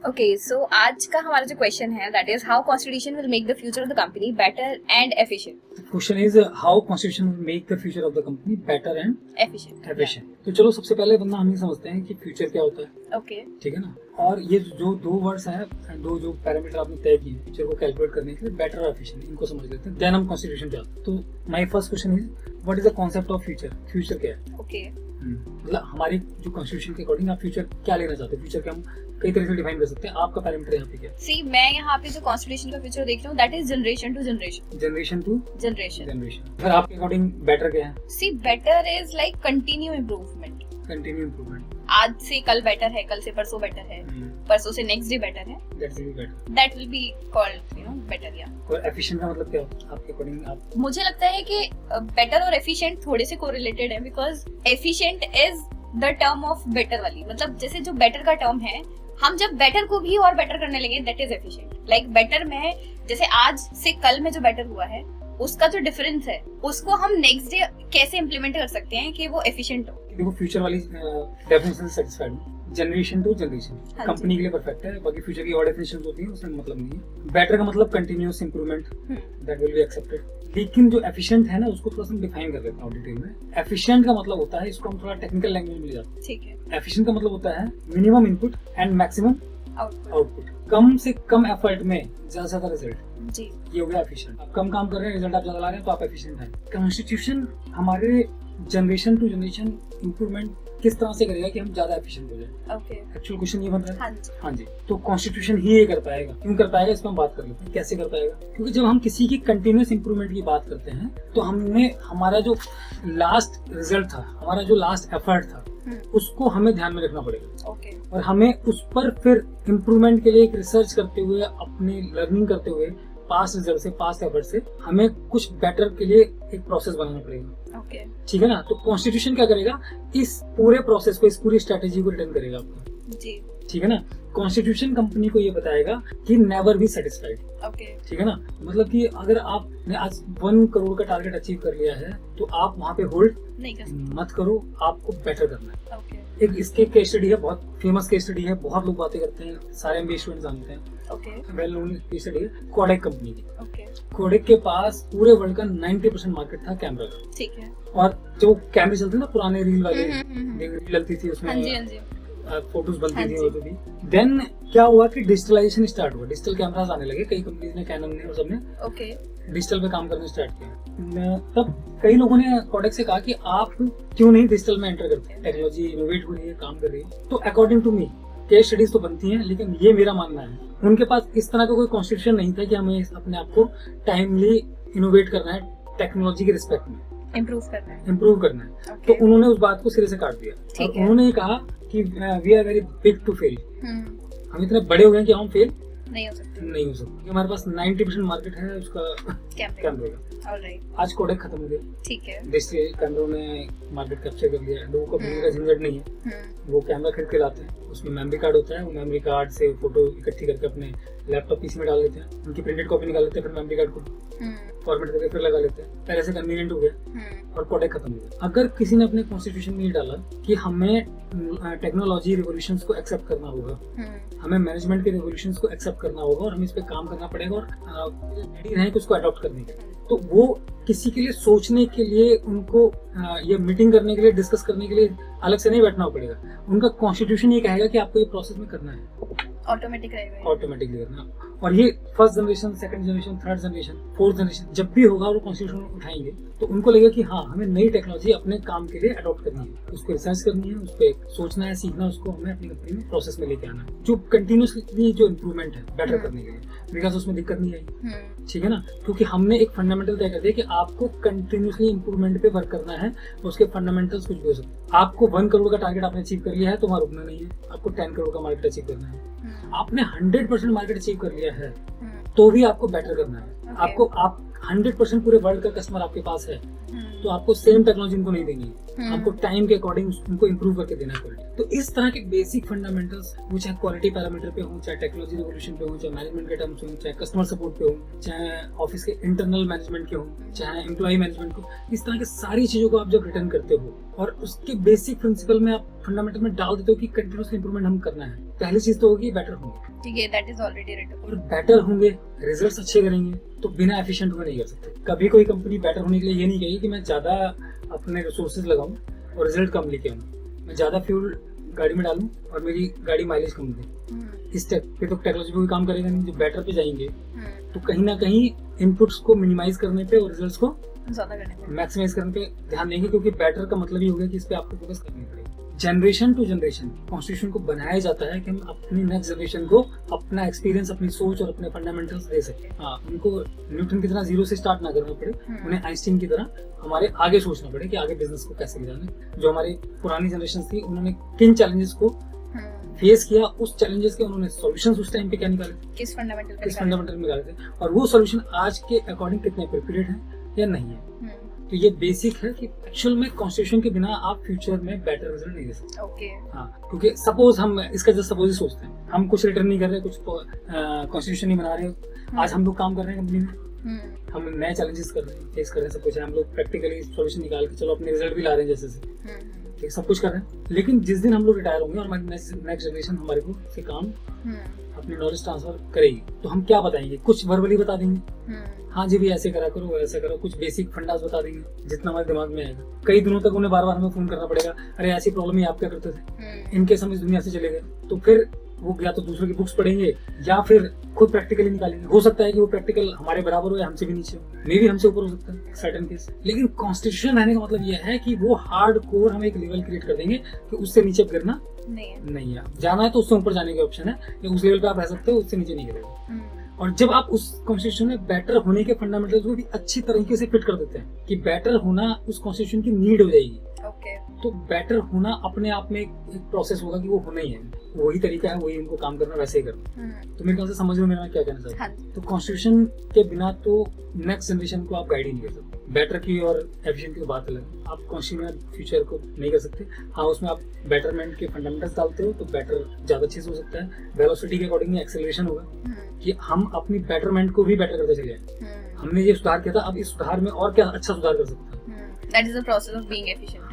Okay, सो आज का हमारा जो क्वेश्चन है that is how constitution will make the future of the company better and efficient. Question is how constitution will make the future of the company better and efficient. Efficient. तो चलो सबसे पहले वरना हम ये समझते हैं कि फ्यूचर क्या होता है। ओके, ठीक है ना। और ये जो दो वर्ड्स हैं, दो जो पैरामीटर आपने तय किए फ्यूचर को कैलकुलेट करने के लिए, बेटर और एफिशिएंट, इनको समझ लेते हैं, देन हम कॉन्स्टिट्यूशन पे आते हैं। तो my first question is what is the concept of future. Future क्या है? ओके, मतलब हमारी जो कॉन्स्टिट्यूशन के अकॉर्डिंग आप फ्यूचर क्या लेना चाहते हैं? फ्यूचर के हम कई तरह से डिफाइन कर सकते हैं। आपका पैरामीटर यहाँ पे क्या है? सी मैं यहाँ पे जो कॉन्स्टिट्यूशन का फ्यूचर देख रही हूँ that is generation to generation. Generation to generation. Generation. फिर आपके अकॉर्डिंग बेटर क्या है? See better is like continue improvement. Continue improvement. आज से कल बेटर है, कल से परसों बेटर है, परसों से नेक्स्ट डे बेटर है, that will be called you know better. या और एफिशिएंट का मतलब क्या होता है आपके अकॉर्डिंग? आप मुझे लगता है कि बेटर और एफिशिएंट थोड़े से कोरिलेटेड है, because efficient is the term of better वाली। मतलब जैसे जो बेटर का टर्म है, हम जब बेटर को भी और बेटर करने लगे that is efficient. Like better में जैसे आज से कल में जो बेटर हुआ है उसका जो डिफरेंस है उसको हम नेक्स्ट डे कैसे इम्प्लीमेंट कर सकते हैं कि वो एफिशिएंट हो। देखो फ्यूचर वाली डेफिनेशन से सेटिस्फाइड हूं। जनरेशन टू जनरेशन कंपनी के लिए परफेक्ट है, बाकी फ्यूचर की और डेफिनेशंस होती हैं उसमें मतलब नहीं है। बेटर का मतलब continuous improvement, that will be accepted. लेकिन जो एफिशिएंट है ना उसको थोड़ा सा डिफाइन कर लेते हैं डिटेल में। एफिशिएंट का मतलब होता है, इसको हम थोड़ा टेक्निकल लैंग्वेज में ले जाते हैं। ठीक है। एफिशिएंट का मतलब होता है minimum input and maximum output. कम से कम एफर्ट में ज्यादा से ज्यादा रिजल्ट जी, ये हो गया एफिशिएंट। आप कम काम कर रहे हैं, रिजल्ट आप ज्यादा ला रहे हैं, तो आप एफिशिएंट हैं। कॉन्स्टिट्यूशन हमारे जनरेशन टू जनरेशन इंप्रूवमेंट किस तरह से करेगा कि हम ज्यादा एफिशिएंट हो जाए। ओके, एक्चुअल क्वेश्चन ये बन रहा है। हाँ जी। तो कॉन्स्टिट्यूशन ही ये कर पाएगा। क्यों कर पाएगा, इस पर हम बात कर लेते हैं। कैसे कर पाएगा? क्योंकि जब हम किसी की कंटिन्यूअस इंप्रूवमेंट की बात करते हैं तो हमने हमारा जो लास्ट रिजल्ट था, हमारा जो लास्ट एफर्ट था, उसको हमें ध्यान में रखना पड़ेगा। ओके। और हमें उस पर फिर इम्प्रूवमेंट के लिए एक रिसर्च करते हुए, अपनी लर्निंग करते हुए, पास्ट रिजल्ट से, पास्ट एफर्ट से हमें कुछ बेटर के लिए एक प्रोसेस बनाना पड़ेगा। ओके, ठीक है ना। तो कॉन्स्टिट्यूशन क्या करेगा, इस पूरे प्रोसेस को, इस पूरी स्ट्रेटेजी को रिटर्न करेगा आपको जी, ठीक है ना। कॉन्स्टिट्यूशन कंपनी को ये बताएगा कि नेवर बी सेटिस्फाइड। ओके, ठीक है ना। मतलब कि अगर आपने आज 1 करोड़ का टारगेट अचीव कर लिया है तो आप वहाँ पे होल्ड नहीं कर सकते, मत करो, आपको बेटर करना है। ओके। एक इसके केस स्टडी है, बहुत फेमस केस स्टडी है, बहुत लोग बातें करते हैं, सारे एमबीए स्टूडेंट जानते हैं। Okay. Well known case study है कोडेक कंपनी की। ओके। कोडेक के पास पूरे वर्ल्ड का 90% मार्केट था कैमरा का। ठीक है। और जो कैमरे चलते ना पुराने रील वाले, रील चलती थी उसमें फोटोज बनती थी और भी। देन क्या हुआ कि डिजिटलाइजेशन स्टार्ट हुआ, डिजिटल कैमरास आने लगे, कई कंपनीज ने, कैनन ने और सबने ओके डिजिटल पे काम करना स्टार्ट किया। तब कई लोगों ने कोडेक से कहा कि आप क्यों नहीं डिजिटल में एंटर करते हैं, टेक्नोलॉजी इनोवेट हो रही है, काम कर रही है। तो according to me case studies तो बनती हैं, लेकिन ये मेरा मानना है उनके पास इस तरह का कोई कॉन्स्टिट्यूशन नहीं था कि हमें अपने आप को टाइमली इनोवेट करना है, टेक्नोलॉजी के रिस्पेक्ट में इम्प्रूव करना है। तो उन्होंने उस बात को सिरे से काट दिया और उन्होंने ये कहा कि we are very big to fail. हम इतने बड़े हो गए कि हम फेल नहीं हो सकते। हमारे पास 90% मार्केट है उसका कैमरे का। ऑलराइट। आज कोडेक खत्म हो गया। ठीक है। डिजिटल कैमरों ने मार्केट कैप्चर कर लिया, लोगों को भूलने का झंझट नहीं है। वो कैमरा खरीद के लाते हैं, उसमें मेमोरी कार्ड होता है, वो मेमोरी कार्ड से फोटो इकट्ठी करके अपने लैपटॉप पीसी में डाल लेते हैं, उनकी प्रिंटेड कॉपी निकाल लेते हैं, फिर मेमोरी कार्ड को फॉर्मेट करके फिर लगा लेते हैं। पहले से कन्वीनियंट हो गया और कोडेक खत्म हो गया। अगर किसी ने अपने कॉन्स्टिट्यूशन में ये डाला कि हमें टेक्नोलॉजी रिवोल्यूशंस को एक्सेप्ट करना होगा, हमें मैनेजमेंट के रिवोल्यूशंस को एक्सेप्ट करना होगा और हमें इस पे काम करना पड़ेगा और रेडी रहें कि उसको अडॉप्ट करने के, तो वो किसी के लिए सोचने के लिए, उनको ये मीटिंग करने के लिए, डिस्कस करने के लिए अलग से नहीं बैठना पड़ेगा। उनका कॉन्स्टिट्यूशन ये कहेगा कि आपको ये प्रोसेस में करना है, ऑटोमेटिकली करना। और ये first generation, second generation, third generation, fourth generation जब भी होगा वो कॉन्स्टिट्यूशन उठाएंगे तो उनको लगेगा कि हाँ, हमें नई टेक्नोलॉजी अपने काम के लिए अडॉप्ट करनी है, उसको रिसर्च करनी है, उस पर सोचना है, सीखना, उसको हमें अपनी कंपनी में प्रोसेस में लेके आना है। जो कंटिन्यूसली जो इम्प्रूवमेंट है बेटर करने के लिए, बिकॉज उसमें दिक्कत नहीं आई, ठीक है ना। क्योंकि हमने एक फंडामेंटल तय कर दिया कि आपको कंटिन्यूसली इंप्रूवमेंट पे वर्क करना है, उसके फंडामेंटल्स कुछ भी हो सकते हैं। आपको 1 करोड़ का टारगेट आपने अचीव कर लिया है तो वहाँ रुकना नहीं है, आपको 10 करोड़ का मार्केट अचीव करना है। आपने 100% मार्केट अचीव कर लिया है तो भी आपको बेटर करना है। आपको आप 100% पूरे वर्ल्ड का कस्टमर आपके पास है तो आपको सेम टेक्नोलॉजी उनको नहीं देनी है, आपको टाइम के अकॉर्डिंग उनको इम्प्रूव करके देना है। तो इस तरह के बेसिक फंडामेंटल्स, वो चाहे क्वालिटी पैरामीटर पे हो, चाहे टेक्नोलॉजी रिवोल्यूशन पे हो, चाहे मैनेजमेंट के टर्म्स हो, चाहे कस्टमर सपोर्ट पे हो, चाहे ऑफिस के इंटरनल मैनेजमेंट के हो, चाहे एम्प्लॉय मैनेजमेंट को, इस तरह की सारी चीजों को आप जब रिटर्न करते हो और उसके बेसिक प्रिंसिपल में आप फंडामेंटल में डाल देते हो कि कंटिन्यूअस इंप्रूवमेंट हम करना है, पहली चीज तो होगी बेटर होंगे। ठीक है, दैट इज ऑलरेडी रिटन। और बेटर होंगे, रिजल्ट्स अच्छे करेंगे, तो बिना एफिशिएंट हुए नहीं कर सकते। कभी कोई कंपनी बेटर होने के लिए ये नहीं कहेगी कि मैं ज्यादा अपने रिसोर्सेज लगाऊं और रिजल्ट कम लेके आऊं, मैं ज्यादा फ्यूल गाड़ी में डालूं और मेरी गाड़ी माइलेज कम दे। इस स्टेप पे तो टेक्नोलॉजी पे कोई काम करेगा नहीं। जो बेटर पे जाएंगे तो कहीं ना कहीं इनपुट्स को मिनिमाइज करने पे और रिजल्ट्स को ज्यादा करने पे, मैक्सिमाइज करने पे ध्यान देंगे, क्योंकि बेटर का मतलब ये हो गया कि इस पे आपको फोकस करनी पड़ेगी। जनरेशन टू जनरेशन कॉन्स्टिट्यूशन को बनाया जाता है कि हम अपनी नेक्स्ट जनरेशन को अपना एक्सपीरियंस, अपनी सोच और अपने फंडामेंटल्स दे सकें। हाँ, उनको न्यूटन की तरह जीरो से स्टार्ट ना करना पड़े, उन्हें आइंस्टीन की तरह हमारे आगे सोचना पड़े कि आगे बिजनेस को कैसे ले जाना। जो हमारी पुरानी जनरेशन थी, उन्होंने किन चैलेंजेस को फेस किया, उस चैलेंजेस के उन्होंने सॉल्यूशंस उस टाइम पे क्या निकाले, किस फंडामेंटल में निकाले थे, और वो सॉल्यूशन आज के अकॉर्डिंग कितने प्रिपेयर्ड है या नहीं है। तो ये बेसिक है कि एक्चुअल में कॉन्स्टिट्यूशन के बिना आप फ्यूचर में बेटर रिजल्ट नहीं दे सकते। ओके। हाँ, क्योंकि सपोज हम इसका जस्ट सपोज ही सोचते हैं, हम कुछ रिटर्न नहीं कर रहे, कुछ कॉन्स्टिट्यूशन नहीं बना रहे, आज हम लोग काम कर रहे हैं कंपनी में, हम नए चैलेंजेस कर रहे हैं, फेस कर रहे हैं, सब कुछ है, हम लोग प्रैक्टिकली सॉल्यूशन निकाल के चलो अपने रिजल्ट भी ला रहे हैं जैसे से, सब कुछ कर रहे हैं। लेकिन जिस दिन हम लोग रिटायर होंगे और हमारी नेक्स्ट जनरेशन हमारे को से काम अपनी नॉलेज ट्रांसफर करेगी, तो हम क्या बताएंगे? कुछ वर्बली बता देंगे, हाँ जी भी ऐसे करा करो, ऐसे करो, कुछ बेसिक फंडास बता देंगे जितना हमारे दिमाग में आएगा। कई दिनों तक उन्हें बार बार हमें फोन करना पड़ेगा, अरे ऐसी प्रॉब्लम ही आप क्या करते थे, इनके समय इस दुनिया से चले गए। तो फिर वो या तो दूसरों की बुक्स पढ़ेंगे या फिर खुद प्रैक्टिकली निकालेंगे। हो सकता है कि वो प्रैक्टिकल हमारे बराबर हो या हमसे भी नीचे हो, मे भी हमसे ऊपर हो सकता है सर्टेन केस। लेकिन कॉन्स्टिट्यूशन रहने का मतलब ये है कि वो हार्ड कोर हम एक लेवल क्रिएट कर देंगे कि उससे नीचे गिरना नहीं है। जाना है तो उससे ऊपर जाने का ऑप्शन है, या उस लेवल पे आप रह सकते हो, उससे नीचे नहीं गिरेगा। और जब आप उस कॉन्स्टिट्यूशन में बेटर होने के फंडामेंटल्स को भी अच्छी तरीके से फिट कर देते हैं कि बेटर होना उस कॉन्स्टिट्यूशन की नीड हो जाएगी, तो बेटर होना अपने आप में एक प्रोसेस होगा कि वो होना ही है, वही तरीका है, वही उनको काम करना, वैसे ही करना। तो मेरे ख्याल से समझ में मेरा क्या कहना चाहता हूँ। तो कॉन्स्टिट्यूशन के बिना तो नेक्स्ट जनरेशन को आप गाइड ही नहीं कर सकते। बेटर की और एफिशिएंट की बात अलग है, आप कॉन्स्टिट्यूशन फ्यूचर को नहीं कर सकते। हाँ, उसमें आप बेटरमेंट के फंडामेंटल्स डालते हो तो बेटर ज्यादा अच्छे से हो सकता है। वेलोसिटी के अकॉर्डिंग एक्सेलरेशन होगा कि हम अपनी बेटरमेंट को भी बेटर करते चले जाए। हमने ये सुधार किया था, अब इस सुधार में और क्या अच्छा सुधार कर सकते हैं। That is the process of being efficient.